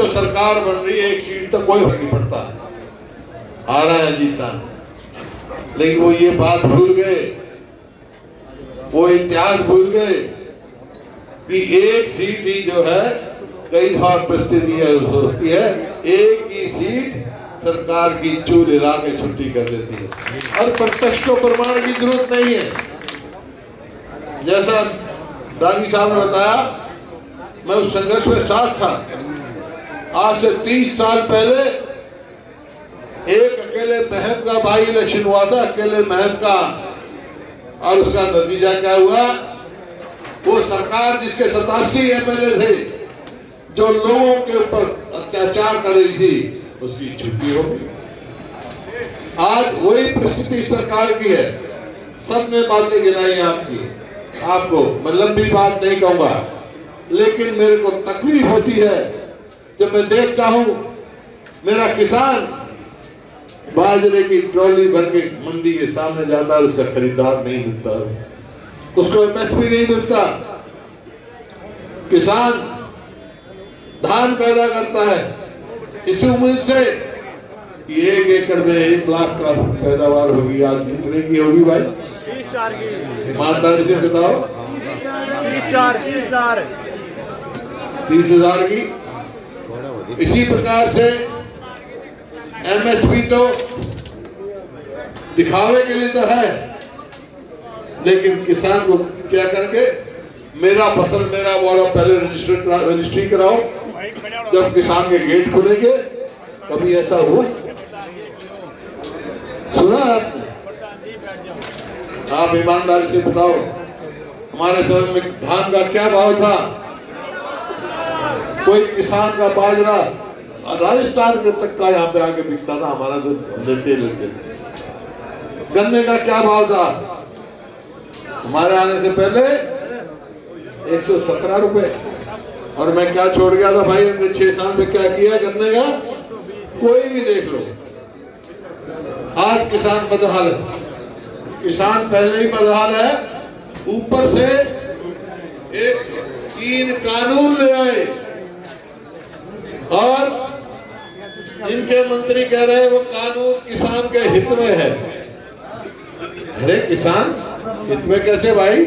तो सरकार बन रही है, एक सीट तो कोई फर्क नहीं पड़ता, आ रहा है जीता। लेकिन वो ये बात भूल गए, वो इतिहास भूल गए कि एक सीट ही जो है कई बार परिस्थिति होती है, एक ही सीट सरकार की चूल हिला के छुट्टी कर देती है और प्रत्यक्ष को प्रमाण की जरूरत नहीं है। जैसा दानी साहब ने बताया, मैं उस संघर्ष में साथ था। आज से 30 साल पहले एक अकेले महब का बाई इलेक्शन हुआ था, अकेले महब का, और उसका नतीजा क्या हुआ? वो सरकार जिसके 87 एमएलए थे, जो लोगों के ऊपर अत्याचार कर रही थी, उसकी छुट्टी हो गई। आज वही परिस्थिति सरकार की है। सबने बातें गिनाई आपको मैं लंबी बात नहीं कहूंगा, लेकिन मेरे को तकलीफ होती है जब मैं देखता हूं मेरा किसान बाजरे की ट्रॉली भर के मंडी के सामने जाता है, उसका खरीदार नहीं मिलता, उसको एमएसपी नहीं मिलता। किसान धान पैदा करता है इसी उम्मीद से कि 1 एकड़ में 1 लाख का पैदावार होगी। आज कितने की होगी भाई? 30,000 से बताओ। 30,000 की। इसी प्रकार से एमएसपी तो दिखावे के लिए तो है, लेकिन किसान को क्या करके मेरा फसल मेरा वाला पहले रजिस्ट्री कराओ, जब किसान के गेट खुलेंगे। कभी ऐसा हुआ? सुना आपने? आप ईमानदारी से बताओ, हमारे समय में धान का क्या भाव था? कोई किसान का बाजरा राजस्थान के तक का यहाँ पे आके बिकता था, हमारा जो लेते। गन्ने का क्या भाव था? हमारे आने से पहले 117 रुपए। और मैं क्या छोड़ गया था भाई, हमने 6 साल में क्या किया गन्ने का? कोई भी देख लो। आज किसान बदहाल है, किसान पहले ही बदहाल है, ऊपर से एक 3 कानून ले आए और इनके मंत्री कह रहे हैं वो कानून किसान के हित में है। अरे किसान हित में कैसे भाई?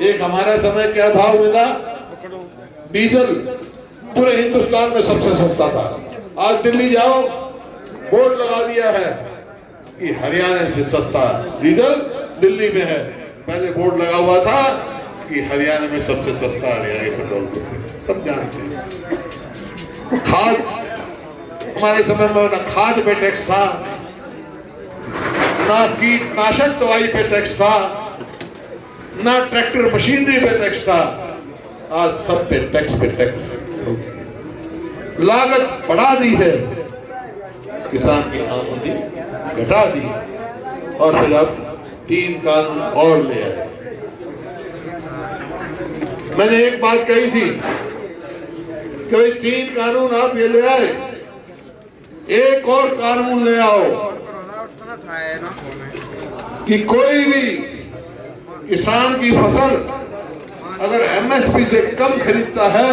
एक हमारा समय क्या भाव मिला? डीजल पूरे हिंदुस्तान में सबसे सस्ता था। आज दिल्ली जाओ, बोर्ड लगा दिया है कि हरियाणा से सस्ता डीजल दिल्ली में है। पहले बोर्ड लगा हुआ था कि हरियाणा में सबसे सस्ता हरियाणा पेट्रोल। सब जानते हैं। खाद, हमारे समय में ना खाद पे टैक्स था, ना कीटनाशक दवाई पे टैक्स था, ना ट्रैक्टर मशीनरी पे टैक्स था। आज सब पे टैक्स। लागत बढ़ा दी है, किसान की आमदनी घटा दी, और फिर अब 3 कानून और ले आए। मैंने एक बात कही थी कि भाई 3 कानून आप ये ले आए, एक और कानून ले आओ कि कोई भी किसान की फसल अगर एमएसपी से कम खरीदता है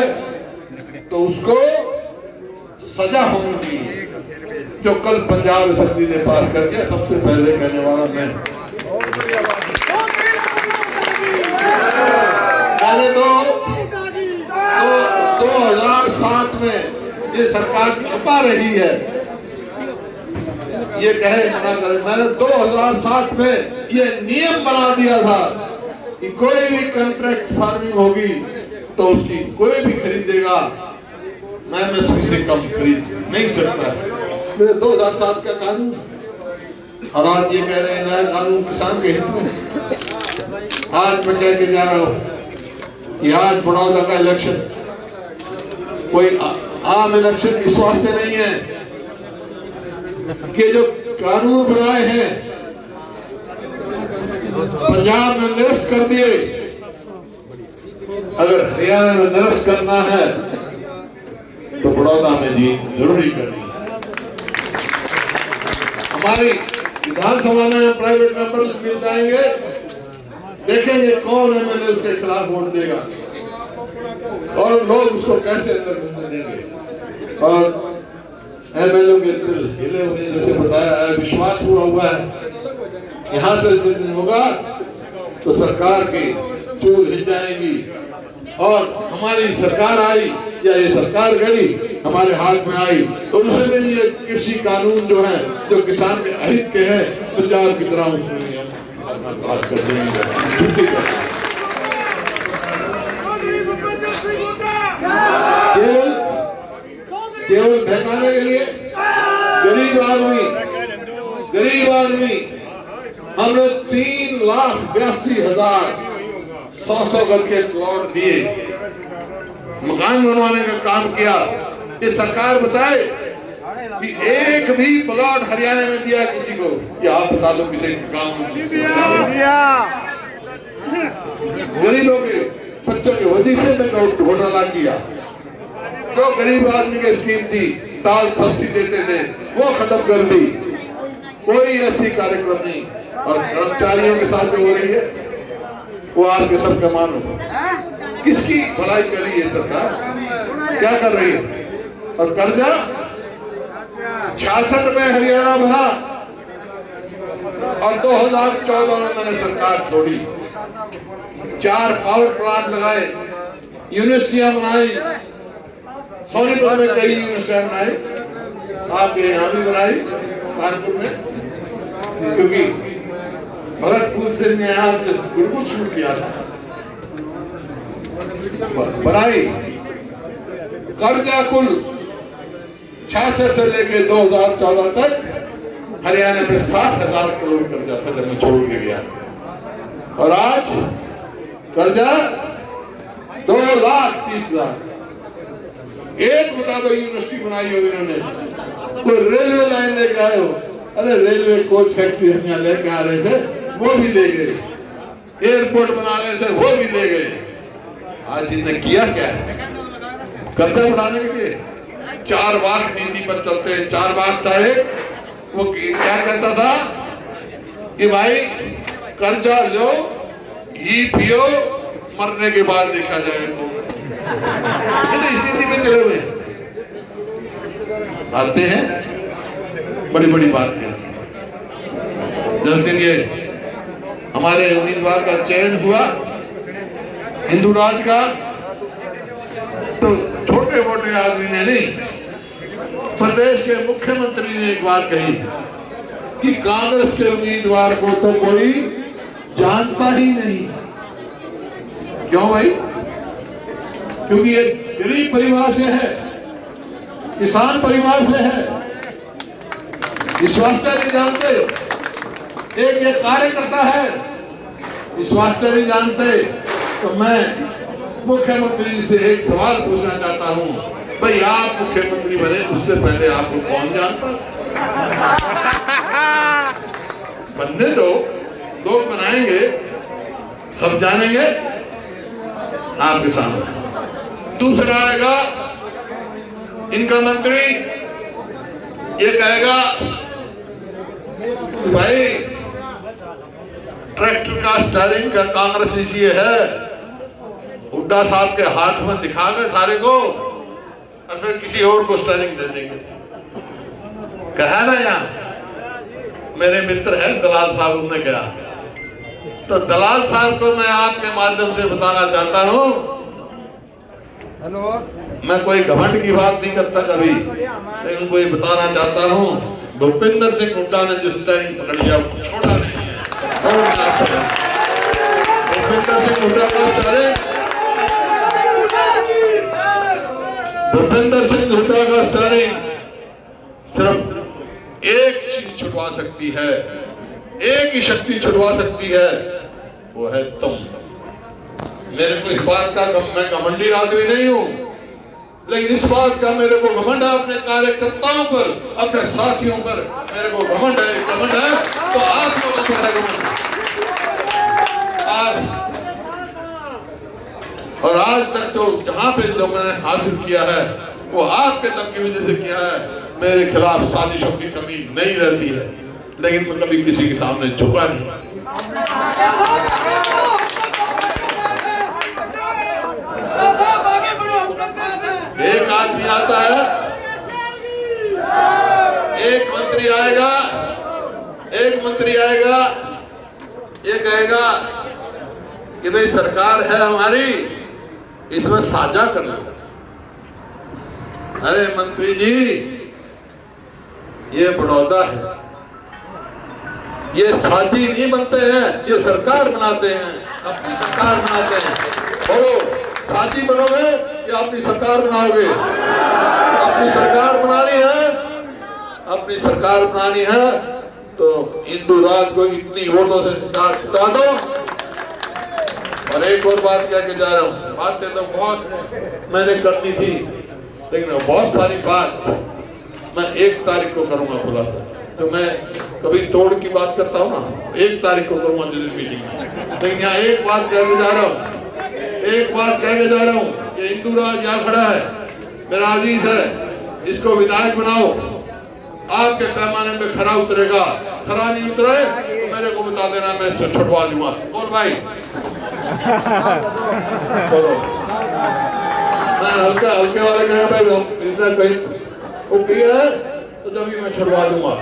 तो उसको सजा होनी चाहिए, जो कल पंजाब असेंबली ने पास कर दिया। सबसे पहले कहने वाला मैं। मैंने तो 2007 में ये सरकार छुपा रही है, ये कहे मना करे। मैंने 2007 में ये नियम बना दिया था कि कोई भी कॉन्ट्रैक्ट फार्मिंग होगी तो उसकी कोई भी खरीदेगा, मैं एमएसपी से कम खरीद नहीं सकता। मेरे 2007 का कानून, और आज ये कह रहे हैं नया कानून किसान के हित में। आज मैं कह के जा रहा हूं कि आज बड़ौदा का इलेक्शन कोई आम इलेक्शन इस वास्ते नहीं है कि जो कानून बनाए हैं पंजाब में निरस्त कर दिए, अगर हरियाणा में निरस्त करना है तो बड़ौदा में जी जरूरी करनी है। हमारी विधानसभा में प्राइवेट मेंबर मिल जाएंगे, देखेंगे कौन एमएलए उसके खिलाफ वोट देगा और लोग उसको कैसे अंदर घुसने देंगे। और एमएलए के दिल हिले हुए, जैसे बताया विश्वास हुआ है यहाँ से जिस दिन होगा तो सरकार की चूल हिल जाएगी और हमारी सरकार आई या ये सरकार गई हमारे हाथ में आई तो उसी दिन ये कृषि कानून जो है जो किसान के अहित के हैं पंजाब की तरह उसमें बात कर देंगे। केवल बहकाने के लिए गरीब आदमी हमने 3,82,100 गज के प्लॉट दिए, मकान बनवाने का काम किया। ये सरकार बताए कि एक भी प्लॉट हरियाणा में दिया किसी को, या आप बता दो किसी काम गरीबों के बच्चों के वजीफे में घोटाला किया। जो गरीब आदमी की स्कीम थी, दाल सस्ती देते थे, वो खत्म कर दी। कोई ऐसी कार्यक्रम नहीं। और कर्मचारियों के साथ जो हो रही है वो आपके सबका मानो, किसकी भलाई कर रही है सरकार, क्या कर रही है। और कर्जा 66 में हरियाणा भरा और 2014 में मैंने सरकार छोड़ी। 4 पावर प्लांट लगाए, यूनिवर्सिटियां बनाई, सोनीपत में कई यूनिवर्सिटियां बनाई, आपके यहाँ भी बनाई कानपुर में, क्योंकि भरतपुर से यहाँ बिल्कुल शुरू किया था बनाई। कर्जा कुल 66 से लेकर 2014 तक हरियाणा में 60,000 करोड़ कर्जा था जब मैं छोड़ के गया। और आज कर्जा 2,30,000। एक बता दो यूनिवर्सिटी बनाई हो इन्होंने, कोई रेलवे लाइन लेके आए हो, अरे रेलवे कोच फैक्ट्री हम यहाँ लेके आ रहे थे वो भी ले गए, एयरपोर्ट बना रहे थे वो भी ले गए। आज इन्होंने किया क्या है कर्जा बढ़ाने के लिए? 4 वाक नीति पर चलते हैं। 4 वाक था एक, वो क्या कहता था कि भाई कर्जा लो, घी पियो, मरने के बाद देखा जाएगा। ये तो स्थिति में चले हुए आते हैं, बड़ी बड़ी बात करते हैं। जब दिन ये हमारे उम्मीदवार का चयन हुआ हिंदू राज का, तो छोटे मोटे आदमी ने नहीं, प्रदेश के मुख्यमंत्री ने एक बात कही कि कांग्रेस के उम्मीदवार को तो कोई जानता ही नहीं। क्यों भाई? क्योंकि ये गरीब परिवार से है, किसान परिवार से है, इस वास्ते नहीं जानते। एक ये कार्यकर्ता है, इस वास्ते नहीं जानते। तो मैं मुख्यमंत्री से एक सवाल पूछना चाहता हूं, भाई आप मुख्यमंत्री बने उससे पहले आपको कौन जानता? बनने दो, लोग बनाएंगे, सब जानेंगे आपके सामने। दूसरा आएगा इनका मंत्री, ये कहेगा भाई ट्रैक्टर का स्टीयरिंग का कांग्रेस इसलिए है, हुड्डा साहब के हाथ में दिखा गए सारे को और फिर किसी और को स्टीयरिंग दे देंगे। कहा ना, यहाँ मेरे मित्र हैं दलाल साहब, उन्होंने कहा। तो दलाल साहब को मैं आपके माध्यम से बताना चाहता हूं, मैं कोई घमंड की बात नहीं करता कभी, लेकिन कोई बताना चाहता हूं, भूपेंद्र सिंह हुड्डा ने जिस टाइम पकड़ लिया छोटा नहीं है। भूपेंद्र सिंह हुड्डा का स्टीयरिंग, भूपेंद्र सिंह हुड्डा का स्टीयरिंग सिर्फ एक चीज छुड़वा सकती है, एक ही शक्ति छुड़वा सकती है, वो है तुम। मेरे को इस बात का, मैं घमंडी आदमी नहीं हूं, लेकिन इस बात का मेरे को घमंड है अपने कार्यकर्ताओं पर, अपने साथियों पर मेरे को घमंड है। तो आप लोगों को है घमंड। और आज तक जो जहां पे जो मैंने हासिल किया है वो आपके दम की वजह से किया है। मेरे खिलाफ साजिशों की कमी नहीं रहती है, लेकिन मैं कभी किसी के सामने झुका नहीं। एक आदमी आता है मंत्री आएगा, ये कहेगा कि भाई सरकार है हमारी, इसमें साझा कर लो। अरे मंत्री जी, ये बड़ौदा है, ये साथी नहीं बनते हैं, ये सरकार बनाते हैं, अपनी सरकार बनाते हैं। बोलो, साथी बनोगे या अपनी सरकार बनाओगे? अपनी सरकार बनानी है, अपनी सरकार बनानी है तो हिंदू राज को इतनी वोटों से जिता दो। और एक और बात कह के जा रहा हूँ, बातें तो बहुत मैंने करनी थी, लेकिन बहुत सारी बात मैं 1 तारीख को करूंगा खुलासा। तो मैं कभी तोड़ की बात करता हूँ ना, 1 तारीख को करूंगा जिस मीटिंग में। लेकिन यहाँ एक बात कह के जा रहा हूँ, कि हिंदू राज यहाँ खड़ा है, मेरा अजीज है, इसको विधायक बनाओ। आपके पैमाने में खरा उतरेगा, खरा नहीं उतरे तो मेरे को बता देना, मैं इससे छुड़वा दूंगा। और भाई चलो, मैं हल्के वाले कहे भाई इसने कहीं वो किया है तो जब मैं छुड़वा दूंगा।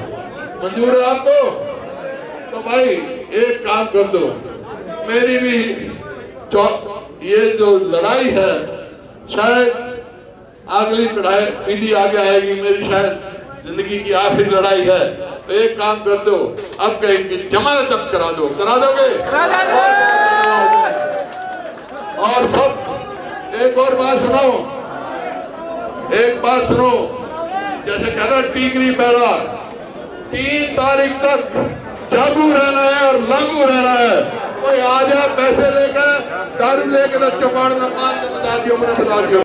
मंजूर है आपको? तो भाई एक काम कर दो, मेरी भी ये जो लड़ाई है, शायद अगली पीढ़ी आगे आएगी, मेरी शायद जिंदगी की आखिरी लड़ाई है। तो एक काम कर दो, अब कहीं जमानत जब्त करा दोगे? और सब एक और बात सुनो, जैसे कहता टीकरी पहला 3 तारीख तक जागू रहना है और लागू रहना है। कोई आ जाए पैसे लेकर, दारू लेकर तो चपाड़ में 5 बता दियो, मैंने बता दियो।